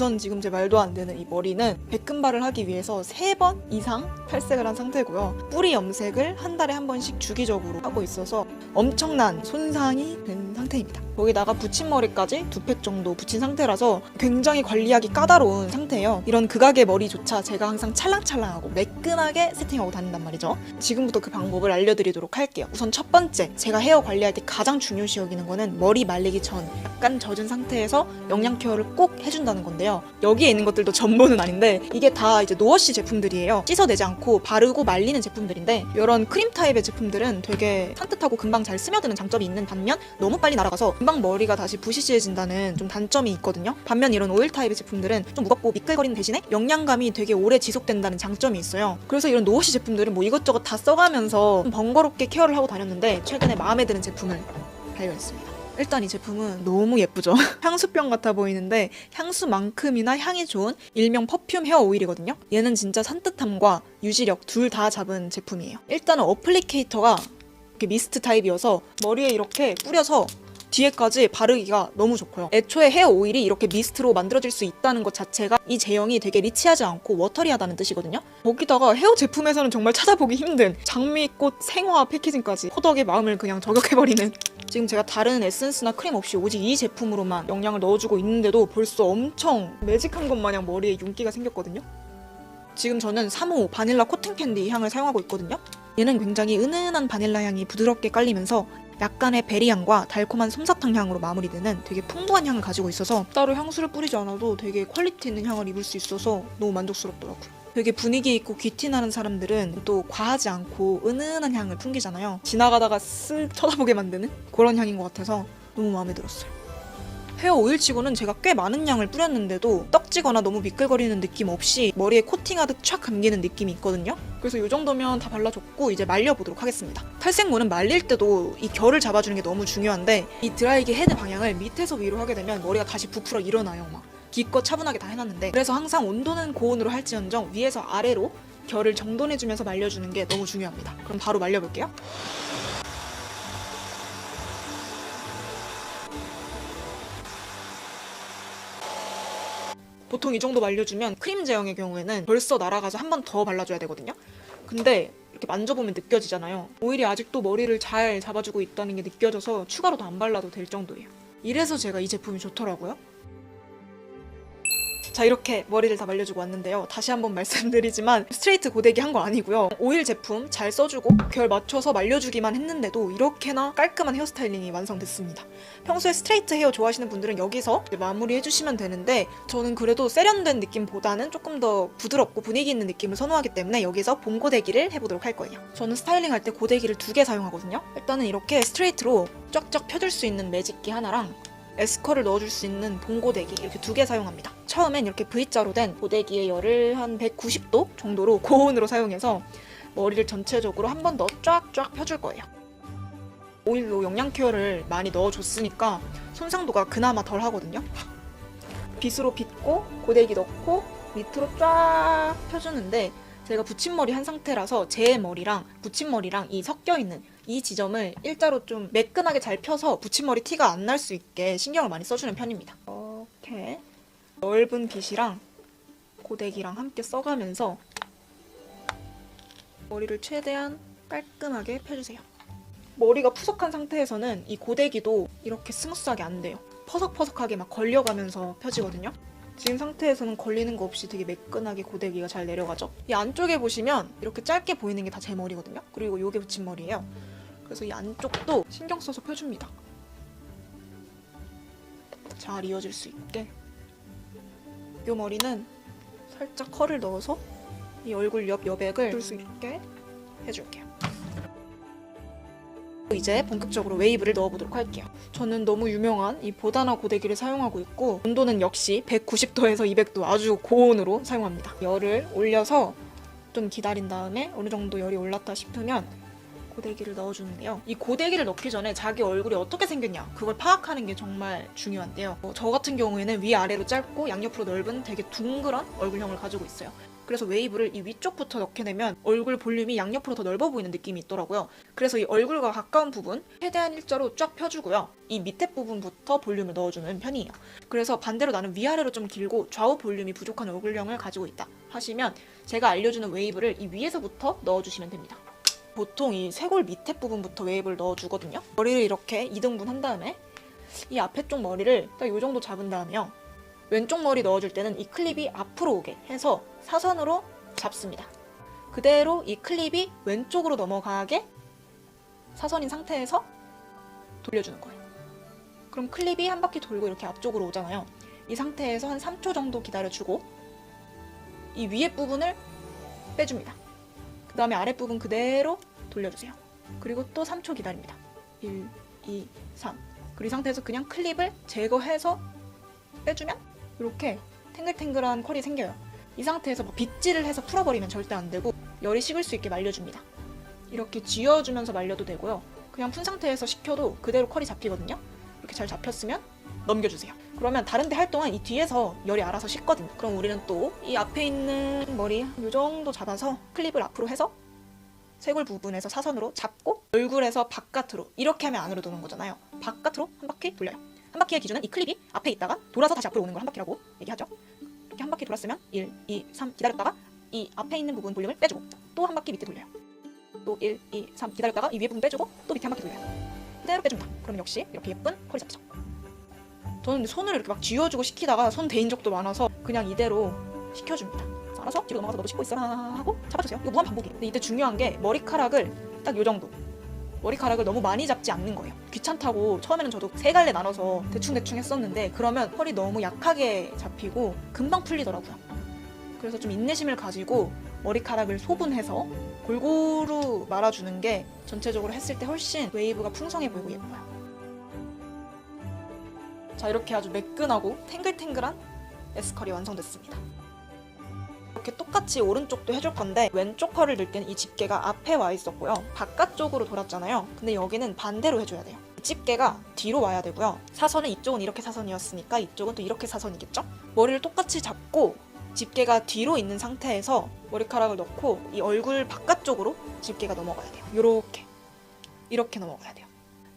우선 지금 제 말도 안 되는 이 머리는 백금발을 하기 위해서 3번 이상 탈색을 한 상태고요. 뿌리 염색을 한 달에 한 번씩 주기적으로 하고 있어서 엄청난 손상이 된 상태입니다. 거기다가 붙임머리까지 2팩 정도 붙인 상태라서 굉장히 관리하기 까다로운 상태예요. 이런 극악의 머리조차 제가 항상 찰랑찰랑하고 매끈하게 세팅하고 다닌단 말이죠. 지금부터 그 방법을 알려드리도록 할게요. 우선 첫 번째, 제가 헤어 관리할 때 가장 중요시 여기는 거는 머리 말리기 전 약간 젖은 상태에서 영양 케어를 꼭 해준다는 건데요. 여기에 있는 것들도 전부는 아닌데 이게 다 이제 노워시 제품들이에요. 씻어내지 않고 바르고 말리는 제품들인데 이런 크림 타입의 제품들은 되게 산뜻하고 금방 잘 스며드는 장점이 있는 반면 너무 빨리 날아가서 금방 머리가 다시 부시시해진다는 좀 단점이 있거든요. 반면 이런 오일 타입의 제품들은 좀 무겁고 미끌거리는 대신에 영양감이 되게 오래 지속된다는 장점이 있어요. 그래서 이런 노워시 제품들은 뭐 이것저것 다 써가면서 좀 번거롭게 케어를 하고 다녔는데 최근에 마음에 드는 제품을 발견했습니다. 일단 이 제품은 너무 예쁘죠? 향수병 같아 보이는데 향수만큼이나 향이 좋은 일명 퍼퓸 헤어 오일이거든요. 얘는 진짜 산뜻함과 유지력 둘 다 잡은 제품이에요. 일단은 어플리케이터가 이렇게 미스트 타입이어서 머리에 이렇게 뿌려서 뒤에까지 바르기가 너무 좋고요. 애초에 헤어 오일이 이렇게 미스트로 만들어질 수 있다는 것 자체가 이 제형이 되게 리치하지 않고 워터리하다는 뜻이거든요. 거기다가 헤어 제품에서는 정말 찾아보기 힘든 장미꽃 생화 패키징까지 호덕의 마음을 그냥 저격해버리는. 지금 제가 다른 에센스나 크림 없이 오직 이 제품으로만 영양을 넣어주고 있는데도 벌써 엄청 매직한 것 마냥 머리에 윤기가 생겼거든요. 지금 저는 3호 바닐라 코튼 캔디 향을 사용하고 있거든요. 얘는 굉장히 은은한 바닐라 향이 부드럽게 깔리면서 약간의 베리향과 달콤한 솜사탕 향으로 마무리되는 되게 풍부한 향을 가지고 있어서 따로 향수를 뿌리지 않아도 되게 퀄리티 있는 향을 입을 수 있어서 너무 만족스럽더라고요. 되게 분위기 있고 귀티 나는 사람들은 또 과하지 않고 은은한 향을 풍기잖아요. 지나가다가 쓱 쳐다보게 만드는 그런 향인 것 같아서 너무 마음에 들었어요. 헤어 오일치고는 제가 꽤 많은 양을 뿌렸는데도 떡지거나 너무 미끌거리는 느낌 없이 머리에 코팅하듯 촥 감기는 느낌이 있거든요. 그래서 이 정도면 다 발라줬고 이제 말려보도록 하겠습니다. 탈색물은 말릴 때도 이 결을 잡아주는 게 너무 중요한데 이 드라이기 헤드 방향을 밑에서 위로 하게 되면 머리가 다시 부풀어 일어나요. 막 기껏 차분하게 다 해놨는데 그래서 항상 온도는 고온으로 할지언정 위에서 아래로 결을 정돈해주면서 말려주는 게 너무 중요합니다. 그럼 바로 말려볼게요. 보통 이 정도 말려주면 크림 제형의 경우에는 벌써 날아가서 한 번 더 발라줘야 되거든요. 근데 이렇게 만져보면 느껴지잖아요. 오일이 아직도 머리를 잘 잡아주고 있다는 게 느껴져서 추가로 더 안 발라도 될 정도예요. 이래서 제가 이 제품이 좋더라고요. 자, 이렇게 머리를 다 말려주고 왔는데요. 다시 한번 말씀드리지만 스트레이트 고데기 한 거 아니고요. 오일 제품 잘 써주고 결 맞춰서 말려주기만 했는데도 이렇게나 깔끔한 헤어스타일링이 완성됐습니다. 평소에 스트레이트 헤어 좋아하시는 분들은 여기서 마무리해주시면 되는데 저는 그래도 세련된 느낌보다는 조금 더 부드럽고 분위기 있는 느낌을 선호하기 때문에 여기서 봄 고데기를 해보도록 할 거예요. 저는 스타일링 할 때 고데기를 2개 사용하거든요. 일단은 이렇게 스트레이트로 쫙쫙 펴줄 수 있는 매직기 하나랑 에스컬을 넣어줄 수 있는 봉고데기 이렇게 2개 사용합니다. 처음엔 이렇게 V자로 된 고데기의 열을 한 190도 정도로 고온으로 사용해서 머리를 전체적으로 한 번 더 쫙쫙 펴줄 거예요. 오일로 영양 케어를 많이 넣어줬으니까 손상도가 그나마 덜 하거든요. 빗으로 빗고 고데기 넣고 밑으로 쫙 펴주는데 제가 붙임머리 한 상태라서 제 머리랑 붙임머리랑 이 섞여있는 이 지점을 일자로 좀 매끈하게 잘 펴서 붙임머리 티가 안 날 수 있게 신경을 많이 써주는 편입니다. 이렇게 넓은 빗이랑 고데기랑 함께 써가면서 머리를 최대한 깔끔하게 펴주세요. 머리가 푸석한 상태에서는 이 고데기도 이렇게 스무스하게 안 돼요. 퍼석퍼석하게 막 걸려가면서 펴지거든요. 지금 상태에서는 걸리는 거 없이 되게 매끈하게 고데기가 잘 내려가죠. 이 안쪽에 보시면 이렇게 짧게 보이는 게 다 제 머리거든요. 그리고 이게 붙임머리예요. 그래서 이 안쪽도 신경 써서 펴줍니다. 잘 이어질 수 있게. 이 머리는 살짝 컬을 넣어서 이 얼굴 옆 여백을 줄 수 있게 해줄게요. 이제 본격적으로 웨이브를 넣어보도록 할게요. 저는 너무 유명한 이 보다나 고데기를 사용하고 있고 온도는 역시 190도에서 200도 아주 고온으로 사용합니다. 열을 올려서 좀 기다린 다음에 어느 정도 열이 올랐다 싶으면 고데기를 넣어주는데요. 이 고데기를 넣기 전에 자기 얼굴이 어떻게 생겼냐 그걸 파악하는 게 정말 중요한데요. 저 같은 경우에는 위아래로 짧고 양옆으로 넓은 되게 둥그런 얼굴형을 가지고 있어요. 그래서 웨이브를 이 위쪽부터 넣게 되면 얼굴 볼륨이 양옆으로 더 넓어 보이는 느낌이 있더라고요. 그래서 이 얼굴과 가까운 부분 최대한 일자로 쫙 펴주고요. 이 밑에 부분부터 볼륨을 넣어주는 편이에요. 그래서 반대로 나는 위아래로 좀 길고 좌우 볼륨이 부족한 얼굴형을 가지고 있다 하시면 제가 알려주는 웨이브를 이 위에서부터 넣어주시면 됩니다. 보통 이 쇄골 밑에 부분부터 웨이브를 넣어주거든요. 머리를 이렇게 2등분 한 다음에 이 앞에 쪽 머리를 딱 이 정도 잡은 다음에요. 왼쪽 머리 넣어줄 때는 이 클립이 앞으로 오게 해서 사선으로 잡습니다. 그대로 이 클립이 왼쪽으로 넘어가게 사선인 상태에서 돌려주는 거예요. 그럼 클립이 한 바퀴 돌고 이렇게 앞쪽으로 오잖아요. 이 상태에서 한 3초 정도 기다려주고 이 위에 부분을 빼줍니다. 그 다음에 아랫부분 그대로 돌려주세요. 그리고 또 3초 기다립니다. 1, 2, 3. 그리고 이 상태에서 그냥 클립을 제거해서 빼주면 이렇게 탱글탱글한 컬이 생겨요. 이 상태에서 뭐 빗질을 해서 풀어버리면 절대 안 되고 열이 식을 수 있게 말려줍니다. 이렇게 쥐어주면서 말려도 되고요. 그냥 푼 상태에서 식혀도 그대로 컬이 잡히거든요. 이렇게 잘 잡혔으면 넘겨주세요. 그러면 다른 데 할 동안 이 뒤에서 열이 알아서 식거든요. 그럼 우리는 또 이 앞에 있는 머리 이 정도 잡아서 클립을 앞으로 해서 쇄골 부분에서 사선으로 잡고 얼굴에서 바깥으로 이렇게 하면 안으로 도는 거잖아요. 바깥으로 한 바퀴 돌려요. 한 바퀴의 기준은 이 클립이 앞에 있다가 돌아서 다시 앞으로 오는 걸 한 바퀴라고 얘기하죠. 이렇게 한 바퀴 돌았으면 1, 2, 3 기다렸다가 이 앞에 있는 부분 볼륨을 빼주고 또 한 바퀴 밑에 돌려요. 또 1, 2, 3 기다렸다가 이 위에 부분 빼주고 또 밑에 한 바퀴 돌려요. 그대로 빼줍니다. 그럼 역시 이렇게 예쁜 컬이 잡히죠. 저는 손을 이렇게 막 쥐어주고 식히다가 손 데인 적도 많아서 그냥 이대로 식혀줍니다. 알아서 뒤로 넘어가서 너도 씻고 있어라 하고 잡아주세요. 이거 무한 반복이에요. 근데 이때 중요한 게 머리카락을 딱 요 정도 머리카락을 너무 많이 잡지 않는 거예요. 귀찮다고 처음에는 저도 3갈래 나눠서 대충대충 했었는데 그러면 털이 너무 약하게 잡히고 금방 풀리더라고요. 그래서 좀 인내심을 가지고 머리카락을 소분해서 골고루 말아주는 게 전체적으로 했을 때 훨씬 웨이브가 풍성해 보이고 예뻐요. 자, 이렇게 아주 매끈하고 탱글탱글한 S컬이 완성됐습니다. 이렇게 똑같이 오른쪽도 해줄 건데 왼쪽 컬을 넣을 때는 이 집게가 앞에 와 있었고요. 바깥쪽으로 돌았잖아요. 근데 여기는 반대로 해줘야 돼요. 집게가 뒤로 와야 되고요. 사선은 이쪽은 이렇게 사선이었으니까 이쪽은 또 이렇게 사선이겠죠? 머리를 똑같이 잡고 집게가 뒤로 있는 상태에서 머리카락을 넣고 이 얼굴 바깥쪽으로 집게가 넘어가야 돼요. 이렇게 넘어가야 돼요.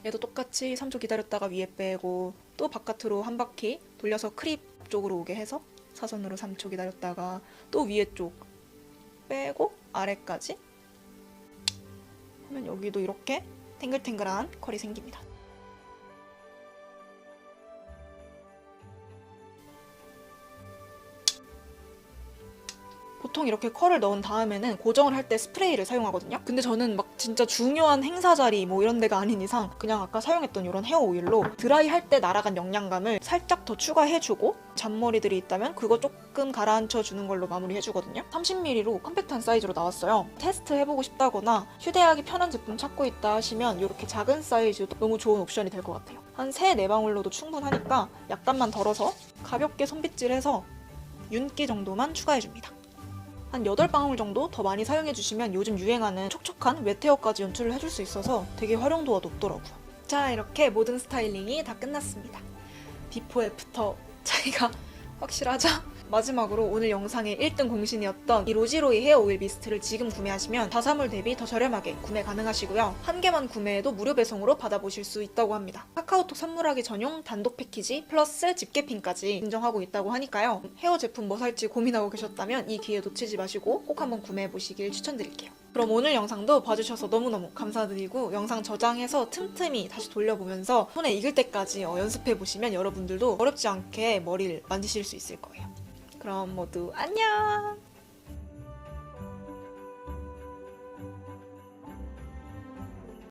얘도 똑같이 3초 기다렸다가 위에 빼고 또 바깥으로 한 바퀴 돌려서 크립 쪽으로 오게 해서 사선으로 3초 기다렸다가 또 위에 쪽 빼고 아래까지 하면 여기도 이렇게 탱글탱글한 컬이 생깁니다. 보통 이렇게 컬을 넣은 다음에는 고정을 할 때 스프레이를 사용하거든요. 근데 저는 막 진짜 중요한 행사 자리 뭐 이런 데가 아닌 이상 그냥 아까 사용했던 이런 헤어 오일로 드라이 할 때 날아간 영양감을 살짝 더 추가해주고 잔머리들이 있다면 그거 조금 가라앉혀 주는 걸로 마무리해주거든요. 30ml로 컴팩트한 사이즈로 나왔어요. 테스트 해보고 싶다거나 휴대하기 편한 제품 찾고 있다 하시면 이렇게 작은 사이즈도 너무 좋은 옵션이 될 것 같아요. 한 3-4방울로도 충분하니까 약간만 덜어서 가볍게 손빗질해서 윤기 정도만 추가해줍니다. 한 8방울 정도 더 많이 사용해주시면 요즘 유행하는 촉촉한 웨트헤어까지 연출을 해줄 수 있어서 되게 활용도가 높더라고요. 자, 이렇게 모든 스타일링이 다 끝났습니다. 비포 애프터 차이가 확실하죠? 마지막으로 오늘 영상의 1등 공신이었던 이 로지로이 헤어 오일 미스트를 지금 구매하시면 자사물 대비 더 저렴하게 구매 가능하시고요. 한 개만 구매해도 무료 배송으로 받아보실 수 있다고 합니다. 카카오톡 선물하기 전용 단독 패키지 플러스 집게핀까지 인정하고 있다고 하니까요. 헤어 제품 뭐 살지 고민하고 계셨다면 이 기회 놓치지 마시고 꼭 한번 구매해보시길 추천드릴게요. 그럼 오늘 영상도 봐주셔서 너무너무 감사드리고 영상 저장해서 틈틈이 다시 돌려보면서 손에 익을 때까지 연습해보시면 여러분들도 어렵지 않게 머리를 만지실 수 있을 거예요. 그럼 모두 안녕!